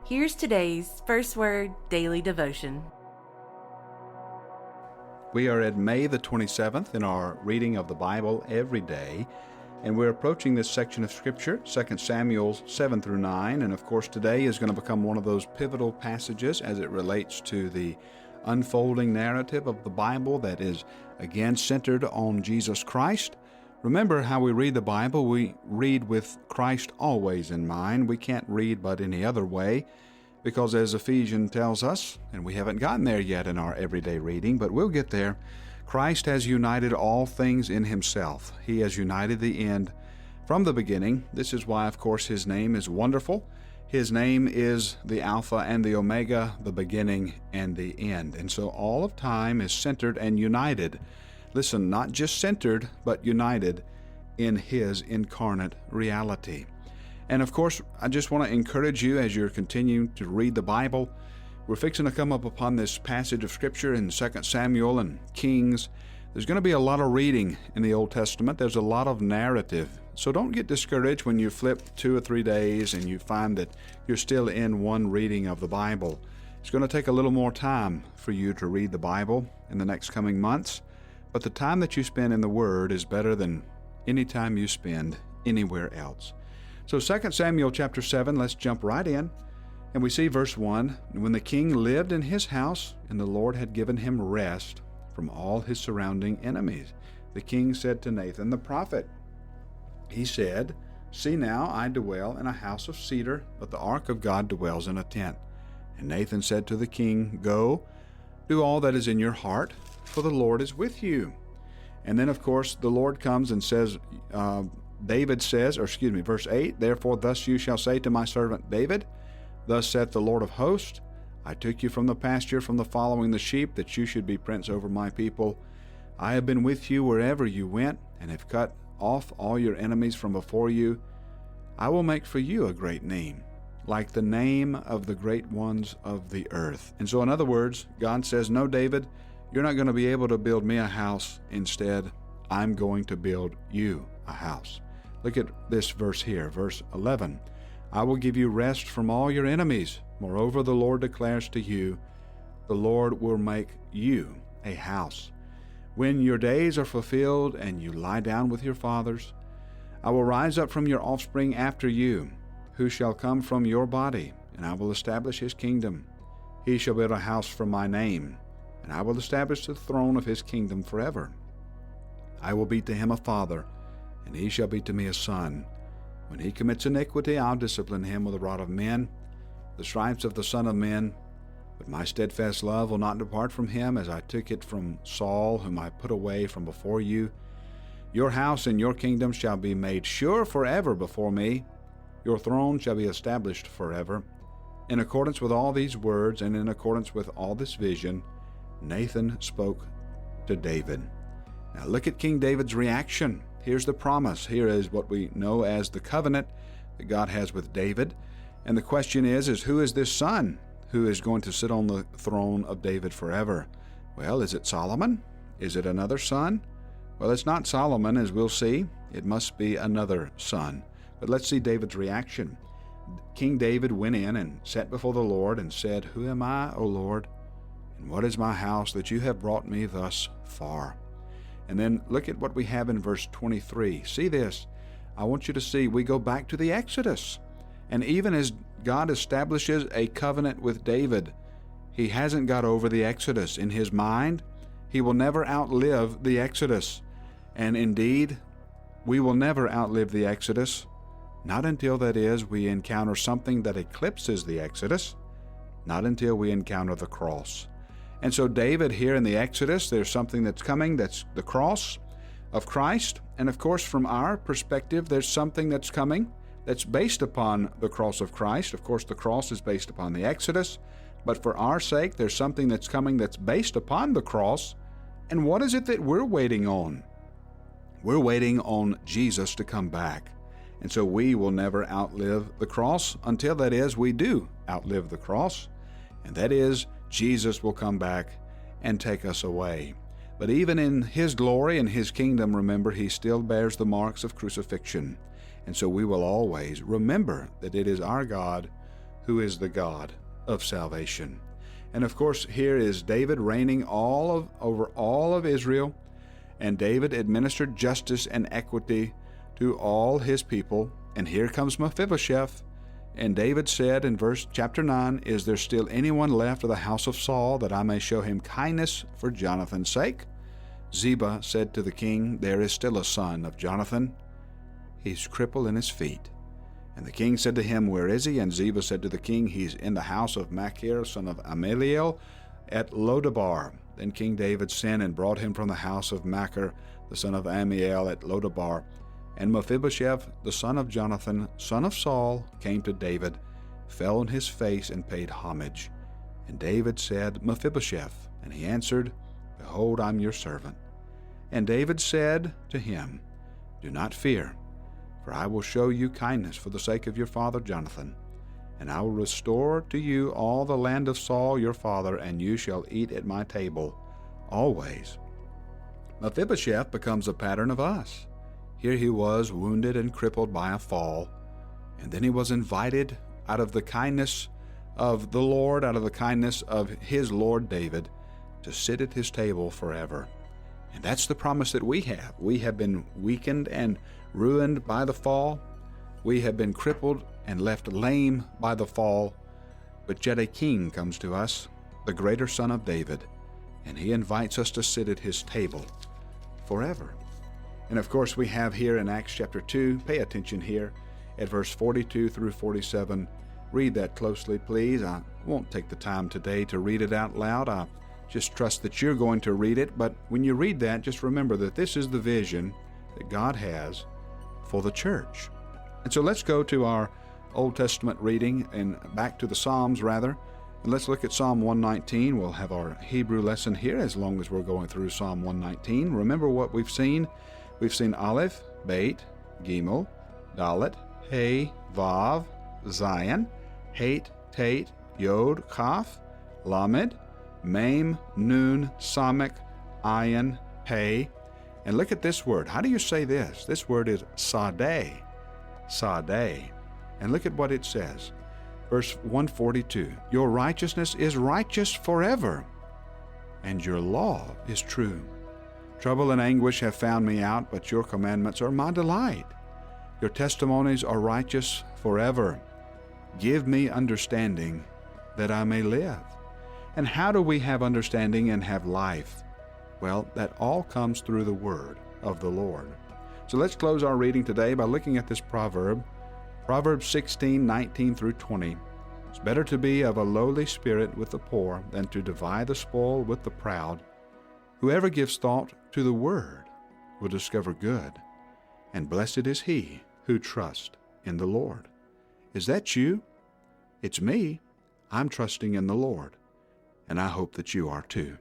Here's today's First Word Daily Devotion. We are at May the 27th in our reading of the Bible every day, and we're approaching this section of Scripture, 2 Samuel 7 through 9, and of course today is going to become one of those pivotal passages as it relates to the unfolding narrative of the Bible that is again centered on Jesus Christ. Remember how we read the Bible. We read with Christ always in mind. We can't read but any other way because as Ephesians tells us, and we haven't gotten there yet in our everyday reading, but we'll get there, Christ has united all things in himself. He has united the end from the beginning. This is why, of course, his name is wonderful. His name is the Alpha and the Omega, the beginning and the end. And so all of time is centered and united. Listen, not just centered, but united in his incarnate reality. And of course, I just want to encourage you as you're continuing to read the Bible. We're fixing to come up upon this passage of Scripture in 2 Samuel and Kings. There's going to be a lot of reading in the Old Testament. There's a lot of narrative. So don't get discouraged when you flip 2 or 3 days and you find that you're still in one reading of the Bible. It's going to take a little more time for you to read the Bible in the next coming months. But the time that you spend in the Word is better than any time you spend anywhere else. So 2 Samuel chapter 7, let's jump right in. And we see verse 1, "When the king lived in his house, and the Lord had given him rest from all his surrounding enemies, the king said to Nathan the prophet, he said, 'See now, I dwell in a house of cedar, but the ark of God dwells in a tent.' And Nathan said to the king, 'Go, do all that is in your heart, for the Lord is with you.'" And then, of course, the Lord comes and says, verse 8, "Therefore thus you shall say to my servant David, Thus saith the Lord of hosts, I took you from the pasture, from the following the sheep, that you should be prince over my people. I have been with you wherever you went, and have cut off all your enemies from before you. I will make for you a great name, like the name of the great ones of the earth." And so, in other words, God says, "No, David, you're not going to be able to build me a house. Instead, I'm going to build you a house." Look at this verse here, verse 11. "I will give you rest from all your enemies. Moreover, the Lord declares to you, the Lord will make you a house. When your days are fulfilled and you lie down with your fathers, I will rise up from your offspring after you, who shall come from your body, and I will establish his kingdom. He shall build a house for my name, and I will establish the throne of his kingdom forever. I will be to him a father, and he shall be to me a son. When he commits iniquity, I'll discipline him with the rod of men, the stripes of the Son of Men. But my steadfast love will not depart from him, as I took it from Saul, whom I put away from before you. Your house and your kingdom shall be made sure forever before me. Your throne shall be established forever." In accordance with all these words, and in accordance with all this vision, Nathan spoke to David. Now look at King David's reaction. Here's the promise. Here is what we know as the covenant that God has with David. And the question is who is this son who is going to sit on the throne of David forever? Well, is it Solomon? Is it another son? Well, it's not Solomon, as we'll see. It must be another son. But let's see David's reaction. King David went in and sat before the Lord and said, "Who am I, O Lord? And what is my house that you have brought me thus far?" And then look at what we have in verse 23. See this. I want you to see we go back to the Exodus. And even as God establishes a covenant with David, he hasn't got over the Exodus. In his mind, he will never outlive the Exodus. And indeed, we will never outlive the Exodus, not until, that is, we encounter something that eclipses the Exodus, not until we encounter the cross. And so David here in the Exodus, there's something that's coming, that's the cross of Christ. And of course, from our perspective, there's something that's coming that's based upon the cross of Christ. Of course, the cross is based upon the Exodus. But for our sake, there's something that's coming that's based upon the cross. And what is it that we're waiting on? We're waiting on Jesus to come back. And so we will never outlive the cross until, that is, we do outlive the cross. And that is, Jesus will come back and take us away. But even in his glory and his kingdom, remember, he still bears the marks of crucifixion. And so we will always remember that it is our God who is the God of salvation. And of course, here is David reigning over all of Israel, and David administered justice and equity to all his people. And here comes Mephibosheth. And David said in chapter 9, "Is there still anyone left of the house of Saul, that I may show him kindness for Jonathan's sake?" Ziba said to the king, "There is still a son of Jonathan. He's crippled in his feet." And the king said to him, "Where is he?" And Ziba said to the king, "He's in the house of Machir, son of Ammiel, at Lodabar." Then King David sent and brought him from the house of Machir, the son of Ammiel, at Lodabar. And Mephibosheth, the son of Jonathan, son of Saul, came to David, fell on his face, and paid homage. And David said, "Mephibosheth." And he answered, "Behold, I'm your servant." And David said to him, "Do not fear, for I will show you kindness for the sake of your father Jonathan. And I will restore to you all the land of Saul your father, and you shall eat at my table always." Mephibosheth becomes a pattern of us. Here he was, wounded and crippled by a fall, and then he was invited out of the kindness of the Lord, out of the kindness of his Lord David, to sit at his table forever. And that's the promise that we have. We have been weakened and ruined by the fall. We have been crippled and left lame by the fall. But yet a king comes to us, the greater son of David, and he invites us to sit at his table forever. And of course, we have here in Acts chapter 2, pay attention here at verse 42 through 47. Read that closely, please. I won't take the time today to read it out loud. I just trust that you're going to read it. But when you read that, just remember that this is the vision that God has for the church. And so let's go to our Old Testament reading, and back to the Psalms rather. And let's look at Psalm 119. We'll have our Hebrew lesson here as long as we're going through Psalm 119. Remember what we've seen. We've seen Aleph, Beit, Gimel, Dalet, Hey, Vav, Zion, Hate, Tate, Yod, Kaf, Lamed, Mem, Nun, Samek, Ayin, Pei. And look at this word. How do you say this? This word is Sadeh. Sadeh. And look at what it says. Verse 142. Your righteousness is righteous forever, and your law is true. Trouble and anguish have found me out, but your commandments are my delight. Your testimonies are righteous forever. Give me understanding that I may live. And how do we have understanding and have life? Well, that all comes through the word of the Lord. So let's close our reading today by looking at this proverb, Proverbs 16:19 through 20. It's better to be of a lowly spirit with the poor than to divide the spoil with the proud. Whoever gives thought to the word will discover good, and blessed is he who trusts in the Lord. Is that you? It's me. I'm trusting in the Lord, and I hope that you are too.